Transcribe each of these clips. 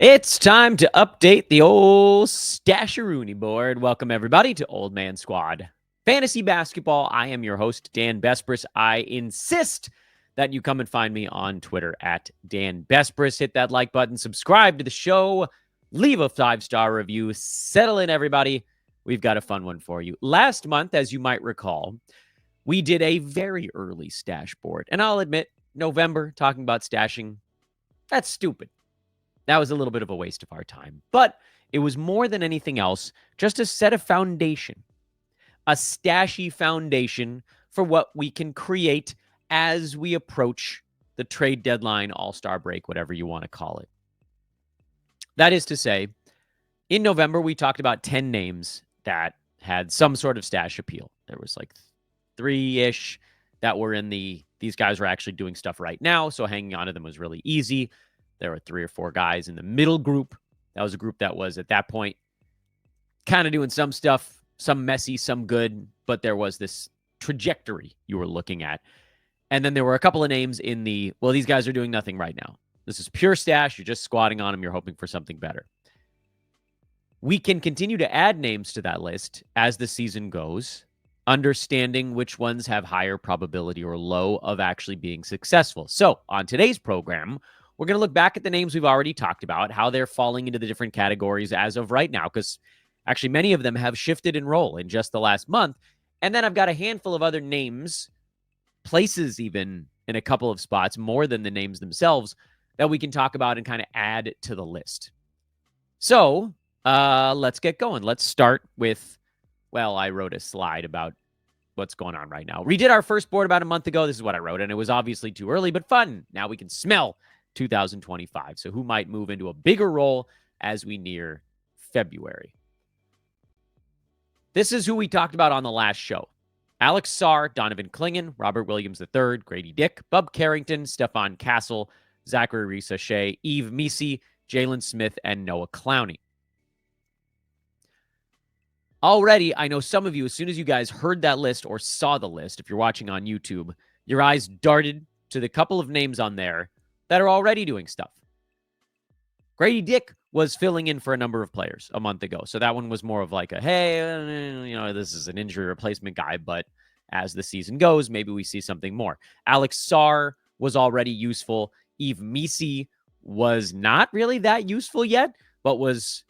It's time to update the old Stasheroony board. Welcome, everybody, to Old Man Squad Fantasy Basketball. I am your host, Dan Bespris. I insist that you come and find me on Twitter at Dan Bespris. Hit that like button, subscribe to the show, leave a 5-star review. Settle in, everybody. We've got a fun one for you. Last month, as you might recall, we did a very early stash board. And I'll admit, November, talking about stashing, that's stupid. That was a little bit of a waste of our time. But it was more than anything else, just to set a foundation, a stashy foundation for what we can create as we approach the trade deadline, all-star break, whatever you want to call it. That is to say, in November, we talked about 10 names that had some sort of stash appeal. There was like 3-ish that were in these guys were actually doing stuff right now, so hanging on to them was really easy. There were 3 or 4 guys in the middle group. That was a group that was, at that point, kind of doing some stuff, some messy, some good, but there was this trajectory you were looking at. And then there were a couple of names in these guys are doing nothing right now. This is pure stash. You're just squatting on them. You're hoping for something better. We can continue to add names to that list as the season goes, understanding which ones have higher probability or low of actually being successful. So on today's program, we're going to look back at the names we've already talked about, how they're falling into the different categories as of right now, because actually many of them have shifted in role in just the last month. And then I've got a handful of other names, places even in a couple of spots, more than the names themselves, that we can talk about and kind of add to the list. So let's get going. Let's start with, I wrote a slide about what's going on right now. We did our first board about a month ago. This is what I wrote, and it was obviously too early, but fun. Now we can smell 2025. So who might move into a bigger role as we near February? This is who we talked about on the last show. Alex Sarr, Donovan Clingan, Robert Williams III, Gradey Dick, Bub Carrington, Stephon Castle, Zaccharie Risacher, Yves Missi, Jalen Smith, and Noah Clowney. Already, I know some of you, as soon as you guys heard that list or saw the list, if you're watching on YouTube, your eyes darted to the couple of names on there that are already doing stuff. Gradey Dick was filling in for a number of players a month ago. So that one was more of like a, hey, this is an injury replacement guy, but as the season goes, maybe we see something more. Alex Sarr was already useful. Yves Missi was not really that useful yet, but was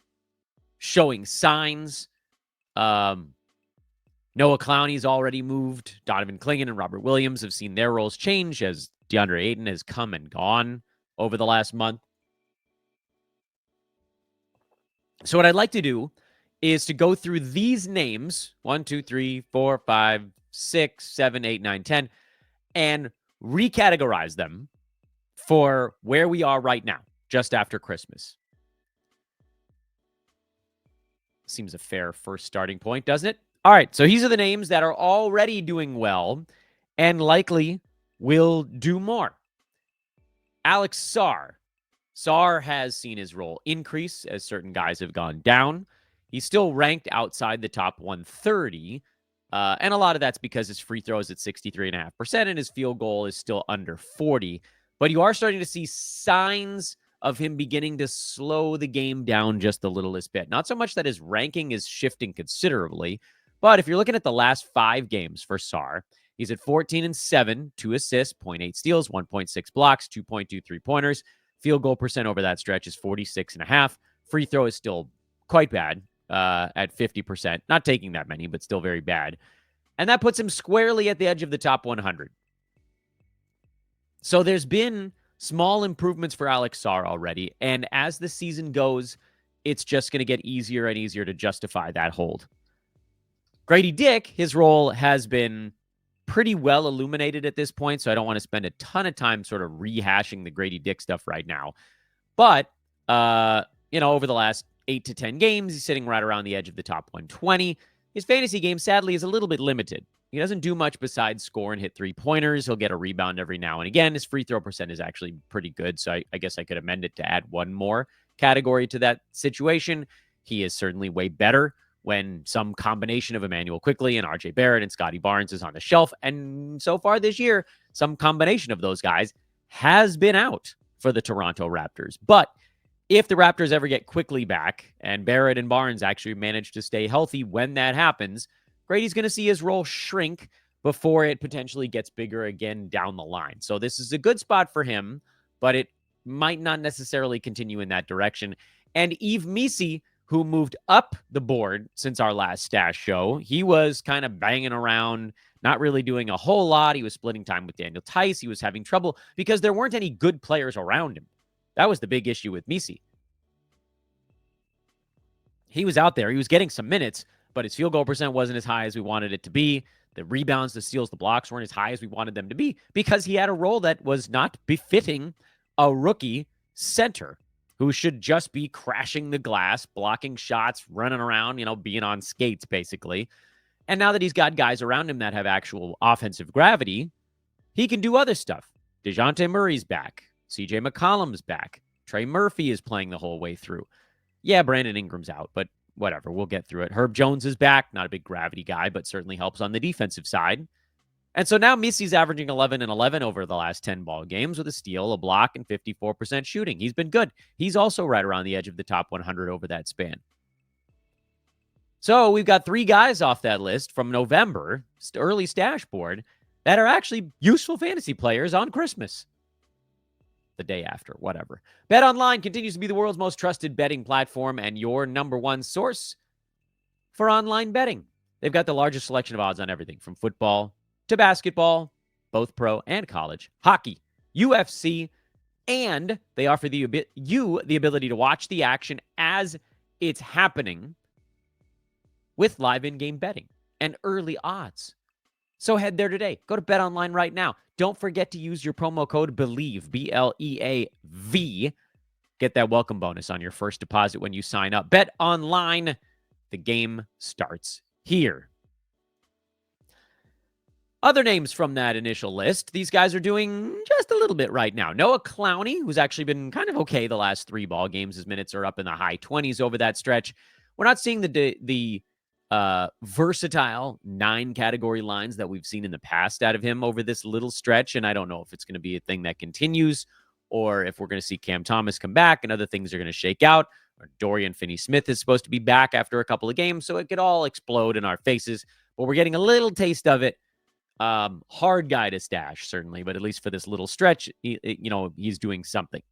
showing signs. Noah Clowney's already moved. Donovan Clingan and Robert Williams have seen their roles change as DeAndre Ayton has come and gone over the last month. So what I'd like to do is to go through these names, 1, 2, 3, 4, 5, 6, 7, 8, 9, 10, and recategorize them for where we are right now, just after Christmas. Seems a fair first starting point, doesn't it? All right, so these are the names that are already doing well and likely will do more. Alex Sarr. Sarr has seen his role increase as certain guys have gone down. He's still ranked outside the top 130, and a lot of that's because his free throw is at 63.5% and his field goal is still under 40. But you are starting to see signs of him beginning to slow the game down just the littlest bit. Not so much that his ranking is shifting considerably, but if you're looking at the last 5 games for Sarr, he's at 14-7, 2 assists, 0.8 steals, 1.6 blocks, 2.2 3-pointers. Field goal percent over that stretch is 46.5. Free throw is still quite bad at 50%. Not taking that many, but still very bad. And that puts him squarely at the edge of the top 100. So there's been small improvements for Alex Sarr already. And as the season goes, it's just going to get easier and easier to justify that hold. Gradey Dick, his role has been pretty well illuminated at this point, so I don't want to spend a ton of time sort of rehashing the Gradey Dick stuff right now. But, over the last 8 to 10 games, he's sitting right around the edge of the top 120. His fantasy game, sadly, is a little bit limited. He doesn't do much besides score and hit 3-pointers. He'll get a rebound every now and again. His free throw percent is actually pretty good, so I guess I could amend it to add one more category to that situation. He is certainly way better when some combination of Emmanuel Quickley and RJ Barrett and Scotty Barnes is on the shelf. And so far this year, some combination of those guys has been out for the Toronto Raptors. But if the Raptors ever get quickly back and Barrett and Barnes actually manage to stay healthy when that happens, Gradey's going to see his role shrink before it potentially gets bigger again down the line. So this is a good spot for him, but it might not necessarily continue in that direction. And Yves Missi, who moved up the board since our last stash show, he was kind of banging around, not really doing a whole lot. He was splitting time with Daniel Tice. He was having trouble because there weren't any good players around him. That was the big issue with Missi. He was out there. He was getting some minutes, but his field goal percent wasn't as high as we wanted it to be. The rebounds, the steals, the blocks weren't as high as we wanted them to be because he had a role that was not befitting a rookie center who should just be crashing the glass, blocking shots, running around, being on skates, basically. And now that he's got guys around him that have actual offensive gravity, he can do other stuff. DeJounte Murray's back. CJ McCollum's back. Trey Murphy is playing the whole way through. Yeah, Brandon Ingram's out, but whatever. We'll get through it. Herb Jones is back. Not a big gravity guy, but certainly helps on the defensive side. And so now Missi's averaging 11 and 11 over the last 10 ball games with a steal, a block, and 54% shooting. He's been good. He's also right around the edge of the top 100 over that span. So we've got 3 guys off that list from November, early stash board, that are actually useful fantasy players on Christmas. The day after, whatever. BetOnline continues to be the world's most trusted betting platform and your number one source for online betting. They've got the largest selection of odds on everything from football to basketball, both pro and college, hockey, UFC, and they offer you the ability to watch the action as it's happening with live in-game betting and early odds. So head there today. Go to BetOnline right now. Don't forget to use your promo code BELIEVE, BLEAV. Get that welcome bonus on your first deposit when you sign up. BetOnline. The game starts here. Other names from that initial list, these guys are doing just a little bit right now. Noah Clowney, who's actually been kind of okay the last 3 ball games. His minutes are up in the high 20s over that stretch. We're not seeing the versatile 9 category lines that we've seen in the past out of him over this little stretch. And I don't know if it's going to be a thing that continues or if we're going to see Cam Thomas come back and other things are going to shake out. Or Dorian Finney-Smith is supposed to be back after a couple of games, so it could all explode in our faces. But we're getting a little taste of it. Hard guy to stash, certainly, but at least for this little stretch, he's doing something.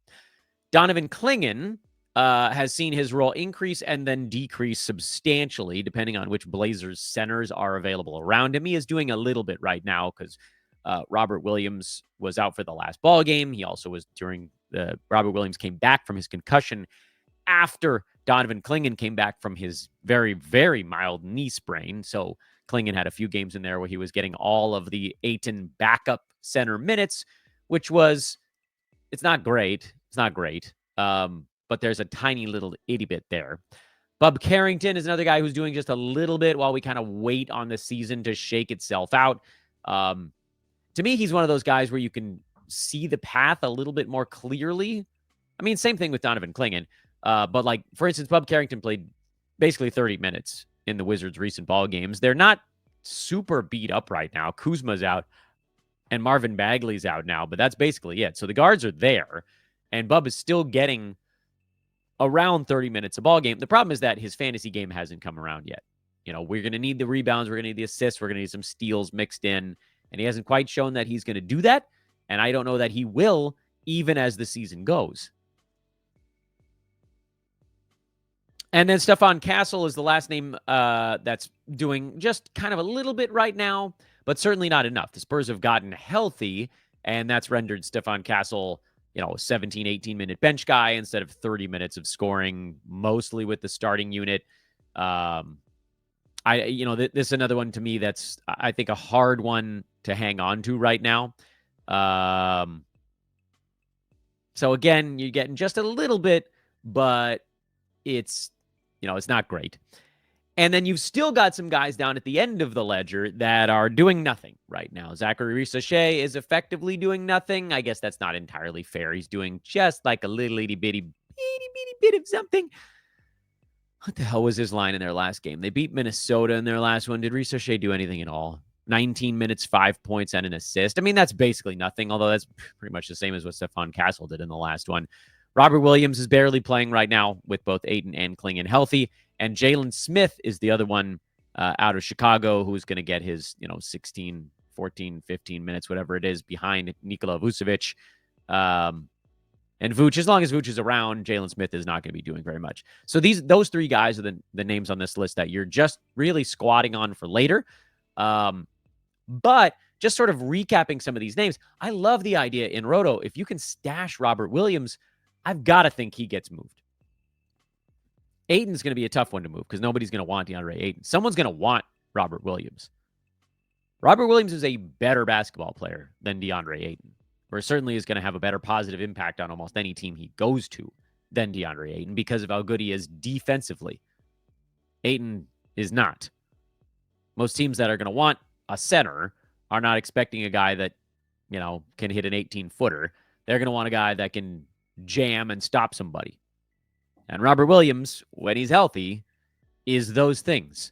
Donovan Clingan has seen his role increase and then decrease substantially, depending on which Blazers centers are available around him. He is doing a little bit right now because Robert Williams was out for the last ball game. He also was Robert Williams came back from his concussion after Donovan Clingan came back from his very, very mild knee sprain. So Clingan had a few games in there where he was getting all of the Ayton backup center minutes, which it's not great. It's not great. But there's a tiny little itty bit there. Bub Carrington is another guy who's doing just a little bit while we kind of wait on the season to shake itself out. To me, he's one of those guys where you can see the path a little bit more clearly. I mean, same thing with Donovan Clingan. But like, for instance, Bub Carrington played basically 30 minutes in the Wizards' recent ball games. They're not super beat up right now. Kuzma's out and Marvin Bagley's out now, but that's basically it. So the guards are there and Bub is still getting around 30 minutes a ball game. The problem is that his fantasy game hasn't come around yet. We're going to need the rebounds. We're going to need the assists. We're going to need some steals mixed in. And he hasn't quite shown that he's going to do that. And I don't know that he will, even as the season goes. And then Stephon Castle is the last name that's doing just kind of a little bit right now, but certainly not enough. The Spurs have gotten healthy, and that's rendered Stephon Castle, a 17, 18-minute bench guy instead of 30 minutes of scoring, mostly with the starting unit. This is another one to me that's, I think, a hard one to hang on to right now. So again, you're getting just a little bit, but it's not great. And then you've still got some guys down at the end of the ledger that are doing nothing right now. Zaccharie Risacher is effectively doing nothing. I guess that's not entirely fair. He's doing just like a little itty bitty bit of something. What the hell was his line in their last game? They beat Minnesota in their last one. Did Risacher do anything at all? 19 minutes, 5 points, and an assist. I mean, that's basically nothing, although that's pretty much the same as what Stephon Castle did in the last one. Robert Williams is barely playing right now with both Ayton and Clingan healthy. And Jalen Smith is the other one out of Chicago who's going to get his, 16, 14, 15 minutes, whatever it is, behind Nikola Vucevic. And Vooch, as long as Vooch is around, Jalen Smith is not going to be doing very much. So those three guys are the names on this list that you're just really squatting on for later. But just sort of recapping some of these names, I love the idea in Roto, if you can stash Robert Williams, I've got to think he gets moved. Ayton's going to be a tough one to move because nobody's going to want DeAndre Ayton. Someone's going to want Robert Williams. Robert Williams is a better basketball player than DeAndre Ayton, or certainly is going to have a better positive impact on almost any team he goes to than DeAndre Ayton because of how good he is defensively. Ayton is not. Most teams that are going to want a center are not expecting a guy that, can hit an 18-footer. They're going to want a guy that can jam and stop somebody. And Robert Williams, when he's healthy, is those things.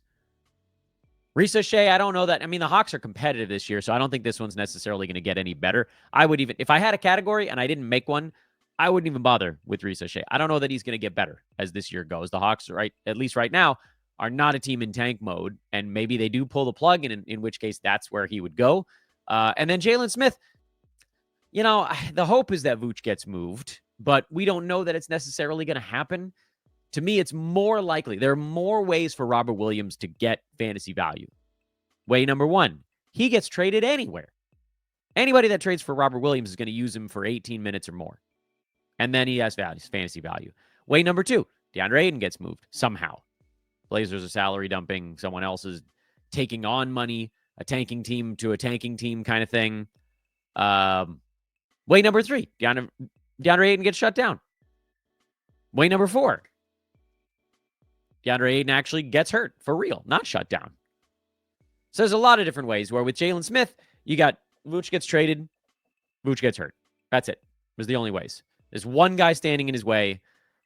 Risacher, I don't know that. I mean, the Hawks are competitive this year, so I don't think this one's necessarily going to get any better. I would even, if I had a category and I didn't make one, I wouldn't even bother with Risacher. I don't know that he's going to get better as this year goes. The Hawks, at least right now, are not a team in tank mode, and maybe they do pull the plug, and in which case that's where he would go. And then Jalen Smith, the hope is that Vooch gets moved, but we don't know that it's necessarily going to happen. To me, it's more likely. There are more ways for Robert Williams to get fantasy value. Way number one, he gets traded anywhere. Anybody that trades for Robert Williams is going to use him for 18 minutes or more. And then he has fantasy value. Way number two, DeAndre Ayton gets moved somehow. Blazers are salary dumping. Someone else is taking on money, a tanking team to a tanking team kind of thing. Way number three, DeAndre Ayton gets shut down. Way number four, DeAndre Ayton actually gets hurt for real, not shut down. So there's a lot of different ways where with Jalen Smith, you got Vooch gets traded, Vooch gets hurt. That's it. Those are the only ways. There's one guy standing in his way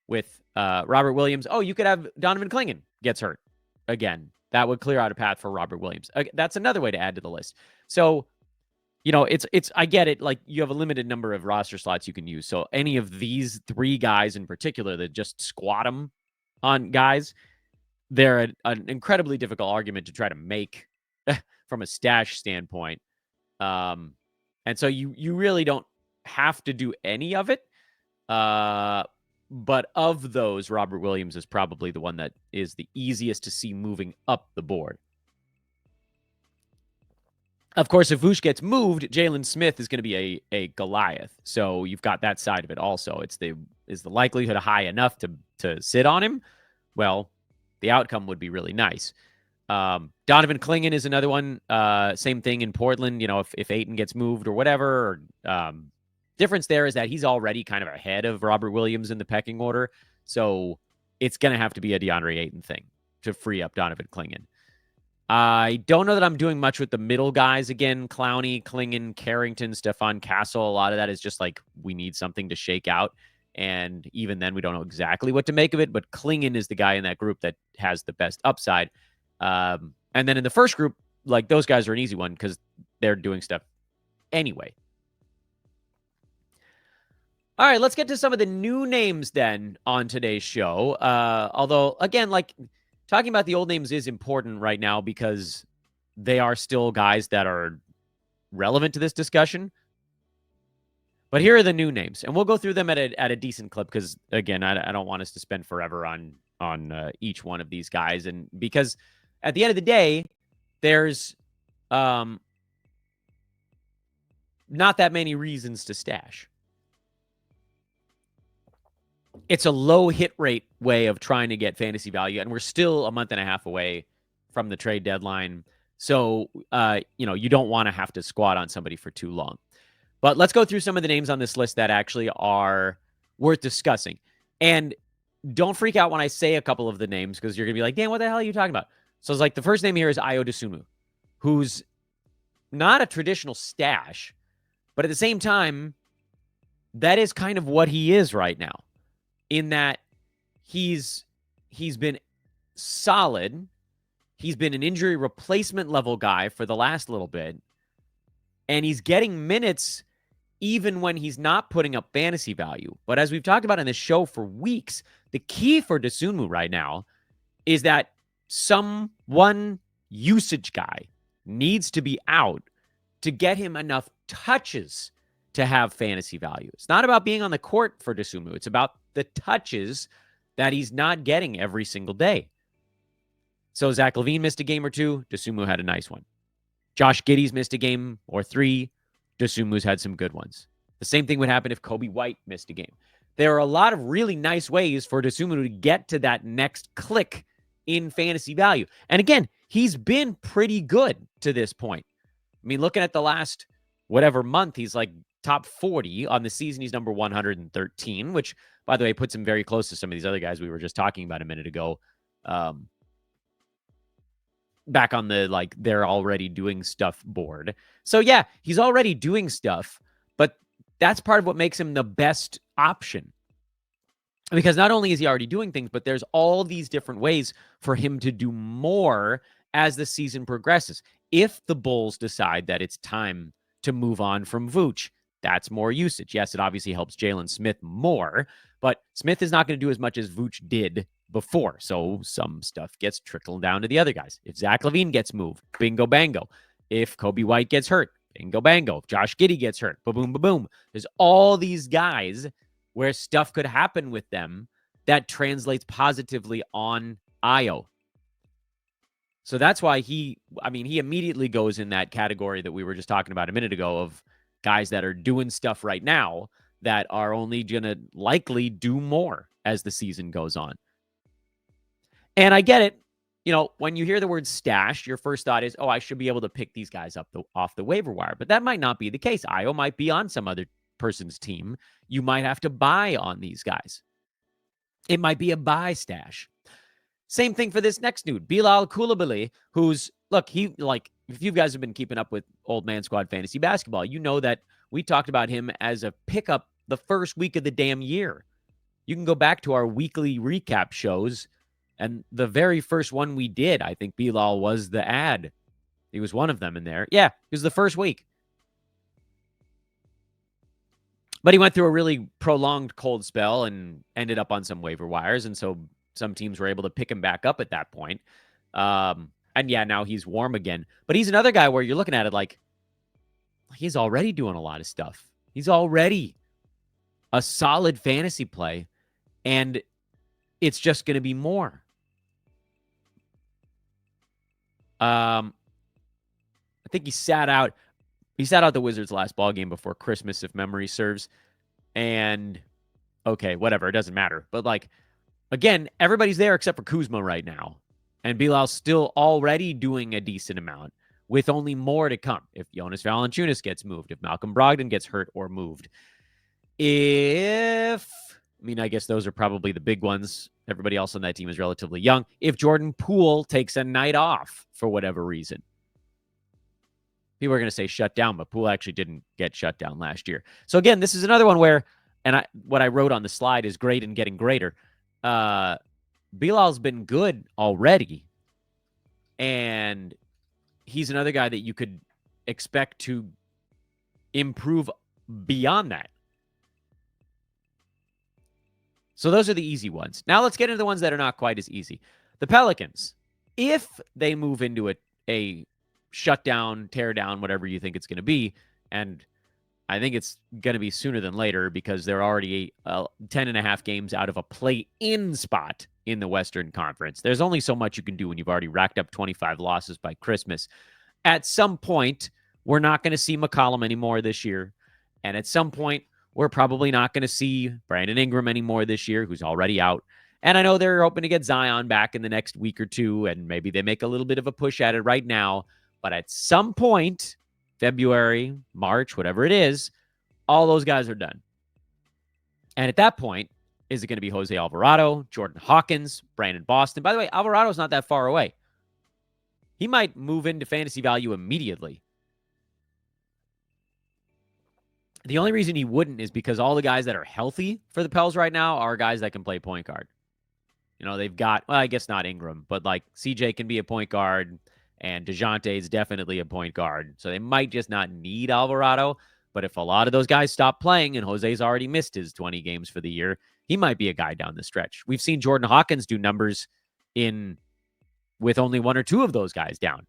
with Robert Williams. Oh, you could have Donovan Clingan gets hurt again. That would clear out a path for Robert Williams. That's another way to add to the list. So, it's I get it. Like, you have a limited number of roster slots you can use. So any of these three guys in particular that just squat them on guys, they're an incredibly difficult argument to try to make from a stash standpoint. And so you really don't have to do any of it. But of those, Robert Williams is probably the one that is the easiest to see moving up the board. Of course, if Vooch gets moved, Jalen Smith is going to be a Goliath. So you've got that side of it also. Is the likelihood high enough to sit on him? Well, the outcome would be really nice. Donovan Clingan is another one. Same thing in Portland. If Ayton gets moved or whatever. Difference there is that he's already kind of ahead of Robert Williams in the pecking order. So it's going to have to be a DeAndre Ayton thing to free up Donovan Clingan. I don't know that I'm doing much with the middle guys again. Clowney, Clingan, Carrington, Stephon, Castle. A lot of that is just like we need something to shake out. And even then, we don't know exactly what to make of it. But Clingan is the guy in that group that has the best upside. And then in the first group, like those guys are an easy one because they're doing stuff anyway. All right, let's get to some of the new names then on today's show. Although, again, like talking about the old names is important right now because they are still guys that are relevant to this discussion. But here are the new names, and we'll go through them at a decent clip because, again, I don't want us to spend forever on each one of these guys, and because at the end of the day, there's not that many reasons to stash. It's a low hit rate way of trying to get fantasy value, and we're still a month and a half away from the trade deadline. So, you don't want to have to squat on somebody for too long. But let's go through some of the names on this list that actually are worth discussing. And don't freak out when I say a couple of the names because you're going to be like, Dan, what the hell are you talking about? So it's like the first name here is Ayo Dosunmu, who's not a traditional stash, but at the same time, that is kind of what he is right now. In that he's been solid. He's been an injury replacement level guy for the last little bit. And he's getting minutes even when he's not putting up fantasy value. But as we've talked about in this show for weeks, the key for Dosunmu right now is that one usage guy needs to be out to get him enough touches to have fantasy value. It's not about being on the court for Dosunmu. It's about the touches that he's not getting every single day. So Zach LaVine missed a game or two. Dosunmu had a nice one. Josh Giddey's missed a game or three. Dosunmu's had some good ones. The same thing would happen if Kobe White missed a game. There are a lot of really nice ways for Dosunmu to get to that next click in fantasy value. And again, he's been pretty good to this point. I mean, looking at the last whatever month, he's like top 40. On the season, he's number 113, which, by the way, puts him very close to some of these other guys we were just talking about a minute ago. Back on the, like, they're already doing stuff board. So yeah, he's already doing stuff, but that's part of what makes him the best option. Because not only is he already doing things, but there's all these different ways for him to do more as the season progresses. If the Bulls decide that it's time to move on from Vooch, that's more usage. Yes, it obviously helps Jalen Smith more, but Smith is not going to do as much as Vooch did before. So some stuff gets trickled down to the other guys. If Zach LaVine gets moved, bingo, bango. If Kobe White gets hurt, bingo, bango. If Josh Giddey gets hurt, ba-boom, ba-boom. There's all these guys where stuff could happen with them that translates positively on Ayo. So that's why he immediately goes in that category that we were just talking about a minute ago of guys that are doing stuff right now that are only going to likely do more as the season goes on. And I get it. You know, when you hear the word stash, your first thought is, oh, I should be able to pick these guys up off the waiver wire. But that might not be the case. Ayo might be on some other person's team. You might have to buy on these guys. It might be a buy stash. Same thing for this next dude, Bilal Coulibaly, who's, look, if you guys have been keeping up with Old Man Squad Fantasy Basketball, you know that we talked about him as a pickup the first week of the damn year. You can go back to our weekly recap shows, and the very first one we did, I think Bilal was the ad. He was one of them in there. Yeah, it was the first week. But he went through a really prolonged cold spell and ended up on some waiver wires, and so some teams were able to pick him back up at that point. And yeah, now he's warm again. But he's another guy where you're looking at it like, he's already doing a lot of stuff. He's already a solid fantasy play, and it's just going to be more. I think he sat out the Wizards' last ball game before Christmas, if memory serves. And okay, whatever, it doesn't matter. But like, again, everybody's there except for Kuzma right now. And Bilal's still already doing a decent amount with only more to come. If Jonas Valanciunas gets moved, if Malcolm Brogdon gets hurt or moved. I guess those are probably the big ones. Everybody else on that team is relatively young. If Jordan Poole takes a night off for whatever reason. People are going to say shut down, but Poole actually didn't get shut down last year. So again, this is another one where, what I wrote on the slide is great and getting greater. Bilal's been good already, and he's another guy that you could expect to improve beyond that. So those are the easy ones. Now let's get into the ones that are not quite as easy. The Pelicans, if they move into a shutdown, tear down, whatever you think it's going to be, and I think it's going to be sooner than later because they're already 10 and a half games out of a play-in spot in the Western Conference. There's only so much you can do when you've already racked up 25 losses by Christmas. At some point, we're not going to see McCollum anymore this year. And at some point, we're probably not going to see Brandon Ingram anymore this year, who's already out. And I know they're hoping to get Zion back in the next week or two, and maybe they make a little bit of a push at it right now. But at some point, February, March, whatever it is, all those guys are done. And at that point, is it going to be Jose Alvarado, Jordan Hawkins, Brandon Boston? By the way, Alvarado's not that far away. He might move into fantasy value immediately. The only reason he wouldn't is because all the guys that are healthy for the Pels right now are guys that can play point guard. You know, they've got, well, I guess not Ingram, but like CJ can be a point guard, and DeJounte is definitely a point guard. So they might just not need Alvarado. But if a lot of those guys stop playing, and Jose's already missed his 20 games for the year, he might be a guy down the stretch. We've seen Jordan Hawkins do numbers with only one or two of those guys down.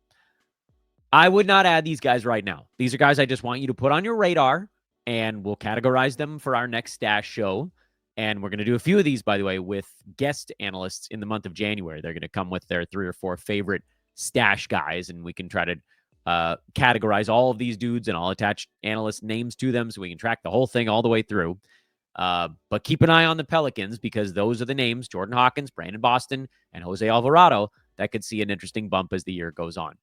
I would not add these guys right now. These are guys I just want you to put on your radar, and we'll categorize them for our next stash show. And we're going to do a few of these, by the way, with guest analysts in the month of January. They're going to come with their 3 or 4 favorite stash guys, and we can try to categorize all of these dudes, and I'll attach analyst names to them so we can track the whole thing all the way through. But keep an eye on the Pelicans, because those are the names, Jordan Hawkins, Brandon Boston, and Jose Alvarado, that could see an interesting bump as the year goes on.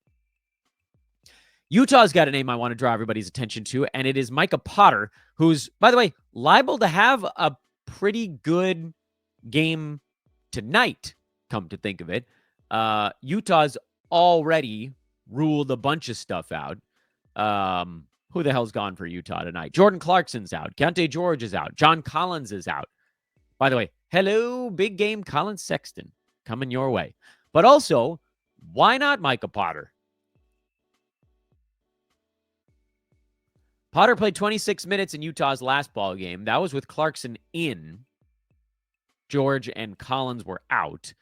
Utah's got a name I want to draw everybody's attention to, and it is Micah Potter, who's, by the way, liable to have a pretty good game tonight, come to think of it. Utah's already ruled a bunch of stuff out. Who the hell's gone for Utah tonight? Jordan Clarkson's out. Keontae George is out. John Collins is out. By the way, hello, big game Colin Sexton coming your way. But also, why not Micah Potter? Potter played 26 minutes in Utah's last ball game. That was with Clarkson in. George and Collins were out.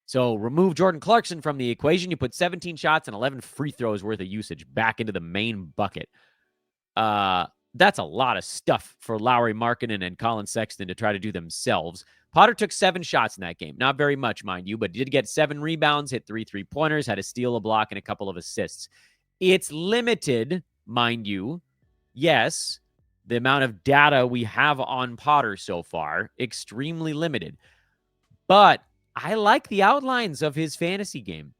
So remove Jordan Clarkson from the equation. You put 17 shots and 11 free throws worth of usage back into the main bucket. That's a lot of stuff for Lauri Markkanen and Colin Sexton to try to do themselves. Potter took 7 shots in that game. Not very much, mind you, but did get 7 rebounds, hit 3 3-pointers, had a steal, a block, and a couple of assists. It's limited, mind you. Yes, the amount of data we have on Potter so far, extremely limited. But I like the outlines of his fantasy game.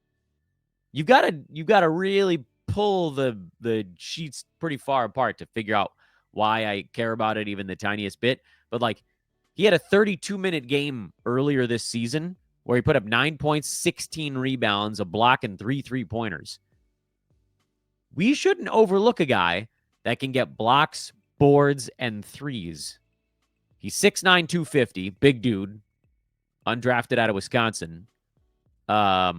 You've got to really pull the sheets pretty far apart to figure out why I care about it even the tiniest bit. But like, he had a 32-minute game earlier this season where he put up 9 points, 16 rebounds, a block, and 3 3-pointers. We shouldn't overlook a guy that can get blocks, boards, and threes. He's 6'9", 250, big dude, undrafted out of Wisconsin. But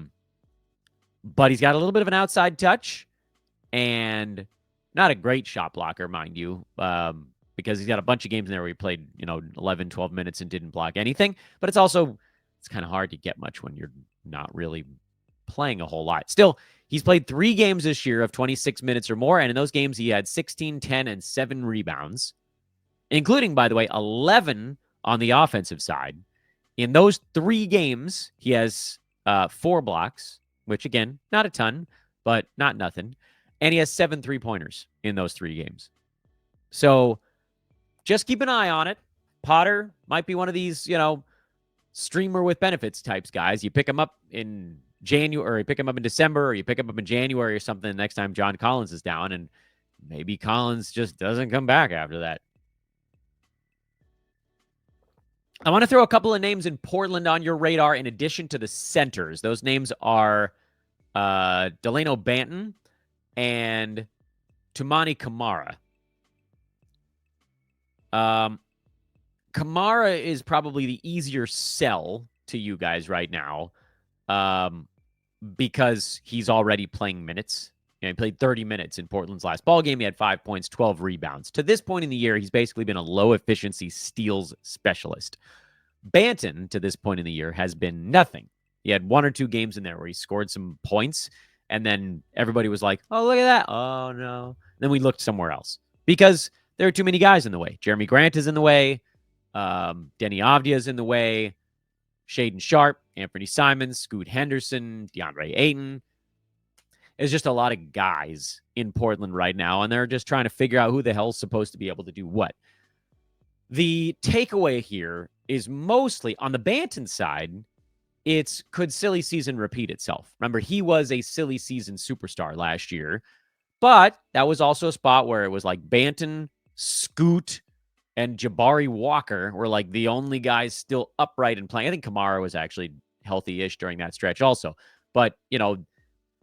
he's got a little bit of an outside touch and not a great shot blocker, mind you, because he's got a bunch of games in there where he played, 11, 12 minutes and didn't block anything. But it's kind of hard to get much when you're not really playing a whole lot. Still, he's played 3 games this year of 26 minutes or more, and in those games he had 16, 10, and 7 rebounds, including, by the way, 11 on the offensive side. In those 3 games, he has 4 blocks, which, again, not a ton, but not nothing. And he has 7 3-pointers in those 3 games. So just keep an eye on it. Potter might be one of these, streamer with benefits types guys. You pick him up in January, or you pick him up in December, or you pick him up in January or something the next time John Collins is down, and maybe Collins just doesn't come back after that. I want to throw a couple of names in Portland on your radar in addition to the centers. Those names are Dalano Banton and Toumani Camara. Camara is probably the easier sell to you guys right now because he's already playing minutes. He played 30 minutes in Portland's last ball game. He had 5 points, 12 rebounds. To this point in the year, he's basically been a low-efficiency steals specialist. Banton, to this point in the year, has been nothing. He had 1 or 2 games in there where he scored some points, and then everybody was like, oh, look at that. Oh, no. Then we looked somewhere else because there are too many guys in the way. Jeremy Grant is in the way. Deni Avdija is in the way. Shaden Sharp, Anthony Simons, Scoot Henderson, DeAndre Ayton. There's just a lot of guys in Portland right now, and they're just trying to figure out who the hell's supposed to be able to do what. The takeaway here is mostly on the Banton side, it's could silly season repeat itself? Remember, he was a silly season superstar last year, but that was also a spot where it was like Banton, Scoot, and Jabari Walker were like the only guys still upright and playing. I think Camara was actually healthy-ish during that stretch also. But,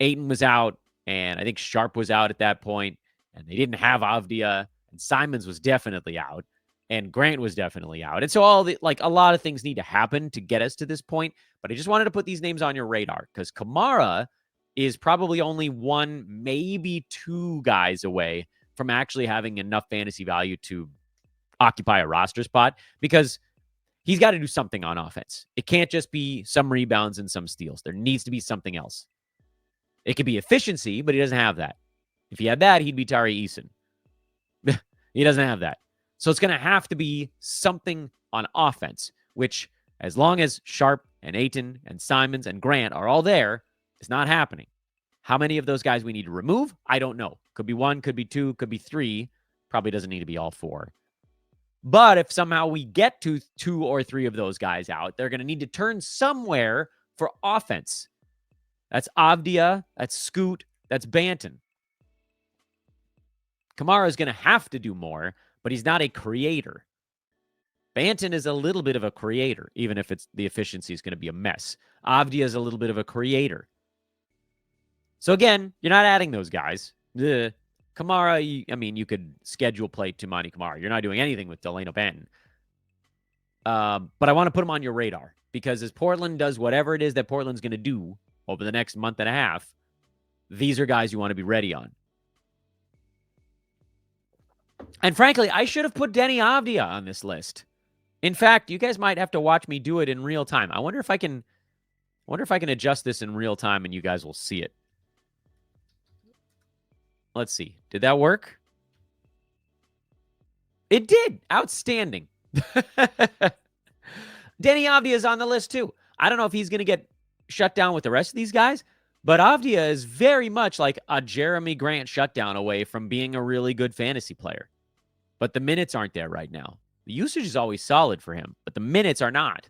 Ayton was out, and I think Sharp was out at that point, and they didn't have Avdija, and Simons was definitely out, and Grant was definitely out. And so a lot of things need to happen to get us to this point, but I just wanted to put these names on your radar because Camara is probably only 1, maybe 2 guys away from actually having enough fantasy value to occupy a roster spot, because he's got to do something on offense. It can't just be some rebounds and some steals. There needs to be something else. It could be efficiency, but he doesn't have that. If he had that, he'd be Tari Eason. He doesn't have that. So it's going to have to be something on offense, which, as long as Sharp and Ayton and Simons and Grant are all there, it's not happening. How many of those guys we need to remove? I don't know. Could be one, could be two, could be three. Probably doesn't need to be all four. But if somehow we get to 2 or 3 of those guys out, they're going to need to turn somewhere for offense. That's Avdija, that's Scoot, that's Banton. Camara is going to have to do more, but he's not a creator. Banton is a little bit of a creator, even if it's the efficiency is going to be a mess. Avdija is a little bit of a creator. So again, you're not adding those guys. Camara, you could schedule play Toumani Camara. You're not doing anything with Dalano Banton. But I want to put him on your radar, because as Portland does whatever it is that Portland's going to do over the next month and a half, these are guys you want to be ready on. And frankly, I should have put Deni Avdija on this list. In fact, you guys might have to watch me do it in real time. I wonder if I can adjust this in real time and you guys will see it. Let's see. Did that work? It did. Outstanding. Deni Avdija is on the list too. I don't know if he's going to get shut down with the rest of these guys, but Avdija is very much like a Jeremy Grant shutdown away from being a really good fantasy player. But the minutes aren't there right now. The usage is always solid for him, but the minutes are not.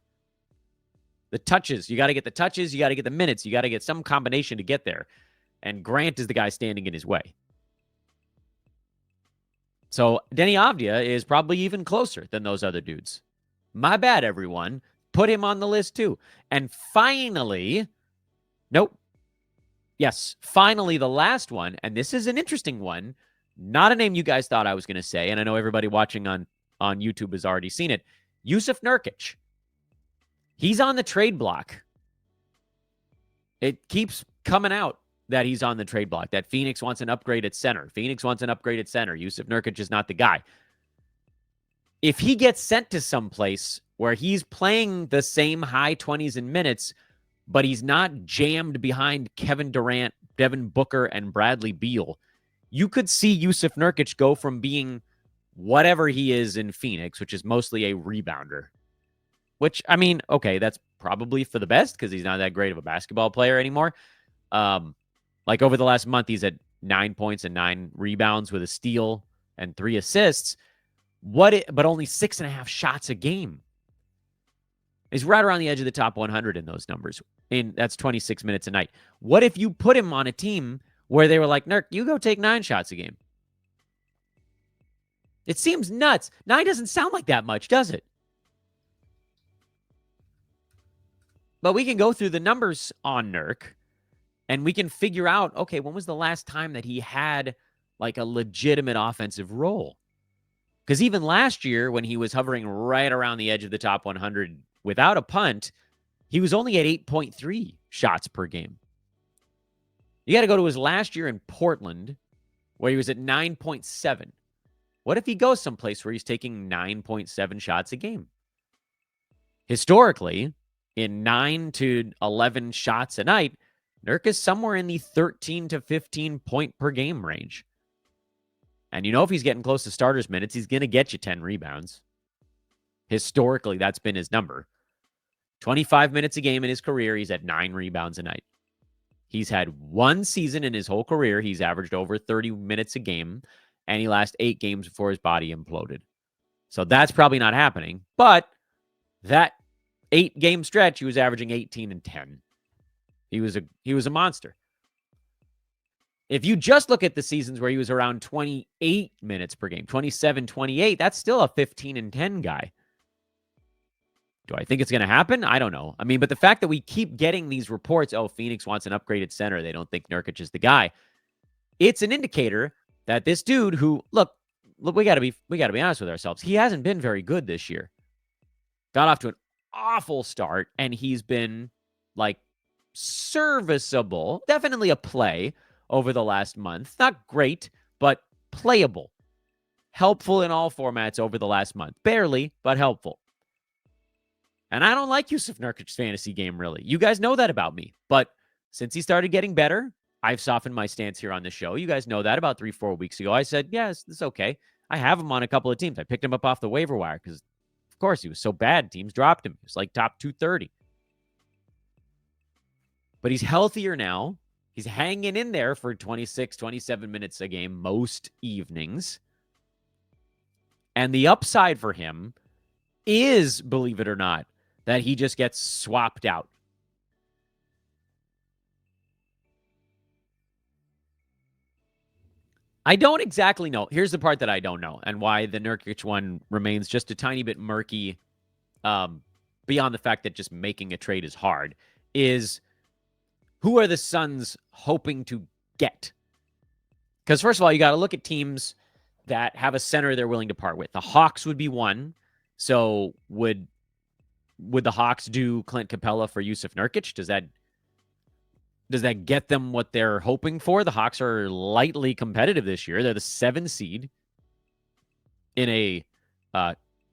The touches, you got to get the touches, you got to get the minutes, you got to get some combination to get there. And Grant is the guy standing in his way. So Deni Avdija is probably even closer than those other dudes. My bad, everyone. Put him on the list too. And finally, finally the last one, and this is an interesting one, not a name you guys thought I was going to say, and I know everybody watching on YouTube has already seen it. Jusuf Nurkic. He's on the trade block. It keeps coming out that he's on the trade block, that Phoenix wants an upgrade at center. Jusuf Nurkic is not the guy. If he gets sent to someplace where he's playing the same high 20s in minutes, but he's not jammed behind Kevin Durant, Devin Booker, and Bradley Beal, you could see Jusuf Nurkic go from being whatever he is in Phoenix, which is mostly a rebounder. Which, I mean, okay, that's probably for the best because he's not that great of a basketball player anymore. Like over the last month, he's at 9 points and 9 rebounds with a steal and 3 assists. But only 6.5 shots a game. He's right around the edge of the top 100 in those numbers. That's 26 minutes a night. What if you put him on a team where they were like, Nurk, you go take 9 shots a game? It seems nuts. 9 doesn't sound like that much, does it? But we can go through the numbers on Nurk, and we can figure out, okay, when was the last time that he had like a legitimate offensive role? Because even last year, when he was hovering right around the edge of the top 100 without a punt, he was only at 8.3 shots per game. You got to go to his last year in Portland, where he was at 9.7. What if he goes someplace where he's taking 9.7 shots a game? Historically, in 9 to 11 shots a night, Nurk is somewhere in the 13 to 15 point per game range. And if he's getting close to starters minutes, he's going to get you 10 rebounds. Historically, that's been his number. 25 minutes a game in his career, he's at 9 rebounds a night. He's had one season in his whole career, he's averaged over 30 minutes a game, and he lasted 8 games before his body imploded. So that's probably not happening. But that 8-game stretch, he was averaging 18 and 10. He was a monster. If you just look at the seasons where he was around 28 minutes per game, 27, 28, that's still a 15 and 10 guy. Do I think it's going to happen? I don't know. I mean, but the fact that we keep getting these reports, Phoenix wants an upgraded center, they don't think Nurkic is the guy, it's an indicator that this dude who, look, we got to be honest with ourselves. He hasn't been very good this year. Got off to an awful start, and he's been like serviceable, definitely a play over the last month. Not great, but playable, helpful in all formats over the last month. Barely, but helpful. And I don't like Jusuf Nurkic's fantasy game, really. You guys know that about me. But since he started getting better, I've softened my stance here on the show. You guys know that about 3-4 weeks ago. I said, yes, it's okay. I have him on a couple of teams. I picked him up off the waiver wire because, of course, he was so bad. Teams dropped him. He was like top 230. But he's healthier now. He's hanging in there for 26, 27 minutes a game most evenings. And the upside for him is, believe it or not, that he just gets swapped out. I don't exactly know. Here's the part that I don't know and why the Nurkic one remains just a tiny bit murky, beyond the fact that just making a trade is hard, is who are the Suns hoping to get? Because first of all, you got to look at teams that have a center they're willing to part with. The Hawks would be one. So would the Hawks do Clint Capella for Jusuf Nurkic? Does that get them what they're hoping for? The Hawks are lightly competitive this year. They're the 7 seed in a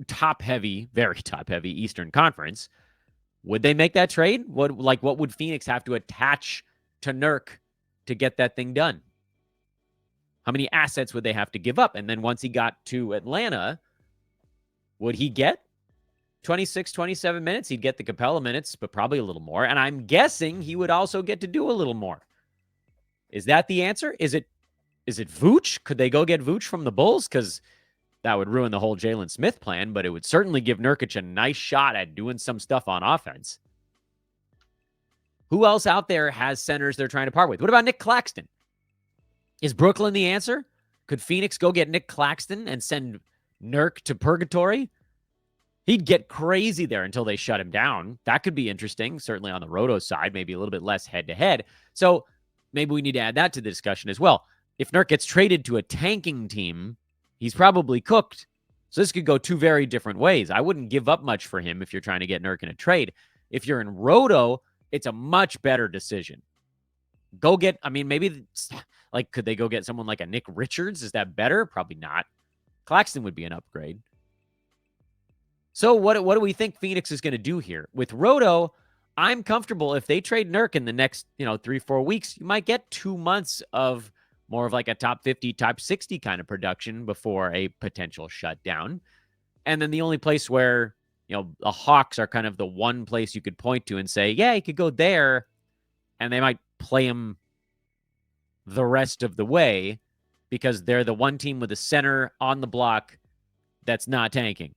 top-heavy, very top-heavy Eastern Conference. Would they make that trade? What would Phoenix have to attach to Nurk to get that thing done? How many assets would they have to give up? And then once he got to Atlanta, would he get 26, 27 minutes? He'd get the Capella minutes, but probably a little more. And I'm guessing he would also get to do a little more. Is that the answer? Is it Vooch? Could they go get Vooch from the Bulls? Because that would ruin the whole Jalen Smith plan, but it would certainly give Nurkic a nice shot at doing some stuff on offense. Who else out there has centers they're trying to part with? What about Nick Claxton? Is Brooklyn the answer? Could Phoenix go get Nick Claxton and send Nurk to purgatory? He'd get crazy there until they shut him down. That could be interesting, certainly on the Roto side, maybe a little bit less head-to-head. So maybe we need to add that to the discussion as well. If Nurk gets traded to a tanking team, he's probably cooked. So this could go two very different ways. I wouldn't give up much for him if you're trying to get Nurk in a trade. If you're in Roto, it's a much better decision. Go get, maybe, could they go get someone like a Nick Richards? Is that better? Probably not. Claxton would be an upgrade. So what do we think Phoenix is going to do here? With Roto, I'm comfortable if they trade Nurk in the next, 3-4 weeks, you might get 2 months of more of like a top 50, top 60 kind of production before a potential shutdown. And then the only place where, the Hawks are kind of the one place you could point to and say, yeah, he could go there, and they might play him the rest of the way because they're the one team with a center on the block that's not tanking.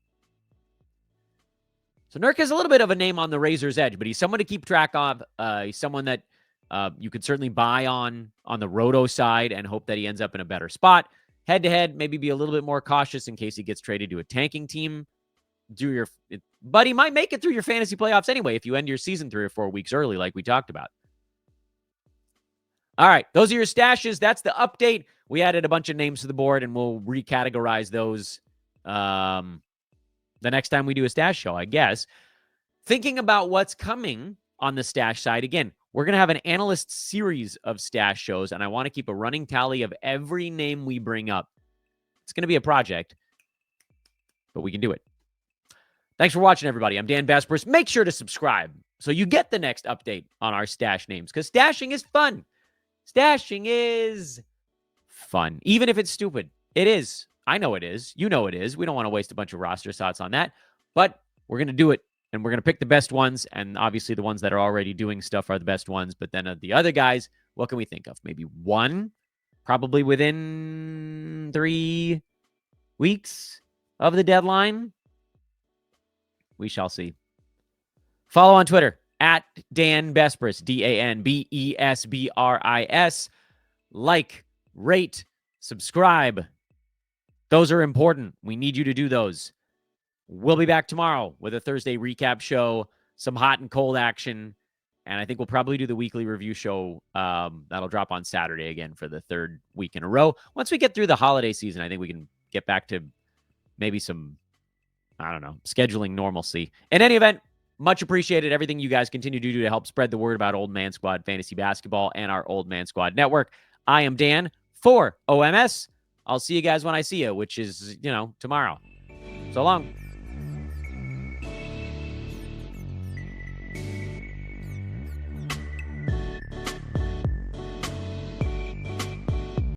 So Nurk is a little bit of a name on the razor's edge, but he's someone to keep track of. He's someone that you could certainly buy on the Roto side and hope that he ends up in a better spot. Head-to-head, maybe be a little bit more cautious in case he gets traded to a tanking team. But he might make it through your fantasy playoffs anyway if you end your season 3 or 4 weeks early like we talked about. All right, those are your stashes. That's the update. We added a bunch of names to the board, and we'll recategorize those the next time we do a stash show, I guess. Thinking about what's coming on the stash side, again, we're going to have an analyst series of stash shows, and I want to keep a running tally of every name we bring up. It's going to be a project, but we can do it. Thanks for watching, everybody. I'm Dan Besbris. Make sure to subscribe so you get the next update on our stash names, because stashing is fun. Stashing is fun, even if it's stupid. It is. I know it is. You know it is. We don't want to waste a bunch of roster slots on that, but we're going to do it, and we're going to pick the best ones, and obviously the ones that are already doing stuff are the best ones, but then the other guys, what can we think of? Maybe one, probably within 3 weeks of the deadline. We shall see. Follow on Twitter, at Dan Besbris, DanBesbris. Like, rate, subscribe. Those are important. We need you to do those. We'll be back tomorrow with a Thursday recap show, some hot and cold action, and I think we'll probably do the weekly review show. That'll drop on Saturday again for the 3rd week in a row. Once we get through the holiday season, I think we can get back to maybe some, scheduling normalcy. In any event, much appreciated everything you guys continue to do to help spread the word about Old Man Squad Fantasy Basketball and our Old Man Squad Network. I am Dan for OMS. I'll see you guys when I see you, which is, tomorrow. So long.